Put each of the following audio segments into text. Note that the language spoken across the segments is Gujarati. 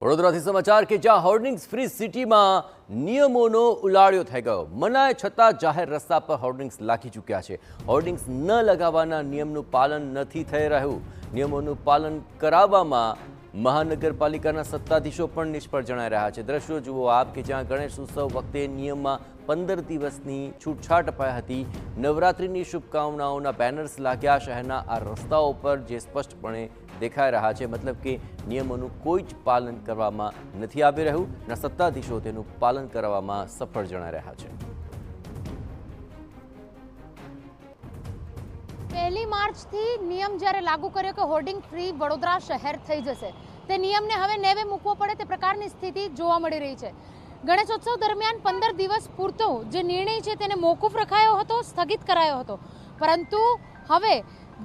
વડોદરાથી સમાચાર કે જ્યાં હોર્ડિંગ્સ ફ્રી સિટીમાં નિયમોનો ઉલાળ્યો થઈ ગયો. મનાય છતાં જાહેર રસ્તા પર હોર્ડિંગ્સ લાગી ચૂક્યા છે. હોર્ડિંગ્સ ન લગાવવાના નિયમનું પાલન નથી થઈ રહ્યું. નિયમોનું પાલન કરાવવામાં મહાનગરપાલિકાના સત્તાધીશો પણ નિષ્ફળ જણાઈ રહ્યા છે. દ્રશ્યો જુઓ આપ કે જ્યાં ગણેશ ઉત્સવ વખતે નિયમમાં 15 દિવસની છૂટછાટ અપાઈ હતી. નવરાત્રિની શુભકામનાઓના બેનર્સ લાગ્યા શહેરના આ રસ્તાઓ પર, જે સ્પષ્ટપણે દેખાઈ રહ્યા છે. મતલબ કે નિયમોનું કોઈ જ પાલન કરવામાં નથી આવી રહ્યું અને સત્તાધીશો તેનું પાલન કરવામાં સફળ જણાઈ રહ્યા છે. 1 માર્ચથી નિયમ જ્યારે લાગુ કર્યો કે હોર્ડિંગ ફ્રી વડોદરા શહેર થઈ જશે, તે નિયમને હવે નેવે મૂકવો પડે તે પ્રકારની સ્થિતિ જોવા મળી રહી છે. ગણેશોત્સવ દરમિયાન 15 દિવસ પૂરતો જે નિર્ણય છે તેને મોકૂફ રખાયો હતો, સ્થગિત કરાયો હતો. પરંતુ હવે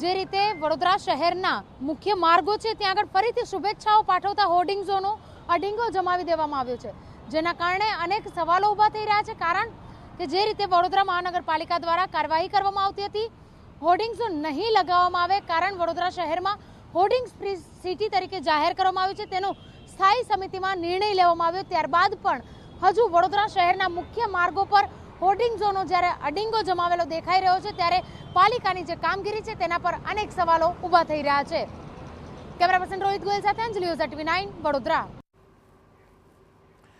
જે રીતે વડોદરા શહેરના મુખ્ય માર્ગો છે ત્યાં આગળ ફરીથી શુભેચ્છાઓ પાઠવતા હોર્ડિંગ્સોનો અડીંગો જમાવી દેવામાં આવ્યો છે, જેના કારણે અનેક સવાલો ઊભા થઈ રહ્યા છે. કારણ કે જે રીતે વડોદરા મહાનગરપાલિકા દ્વારા કાર્યવાહી કરવામાં આવતી હતી, હોર્ડિંગ્સો નહીં લગાવવામાં આવે, કારણ વડોદરા શહેરમાં હોર્ડિંગ્સ ફ્રી સિટી તરીકે જાહેર કરવામાં આવ્યું છે, તેનો સ્થાયી સમિતિમાં નિર્ણય લેવામાં આવ્યો. ત્યારબાદ પણ હજુ વડોદરા શહેરના મુખ્ય માર્ગો પર હોર્ડિંગ્સોનો જ્યારે અડીંગો જમાવેલો દેખાઈ રહ્યો છે, ત્યારે પાલિકાની જે કામગીરી છે તેના પર અનેક સવાલો ઊભા થઈ રહ્યા છે. કેમેરા પર્સન રોહિત ગોયલ સાથે અંજલિ ઓઝા, TV9 વડોદરા.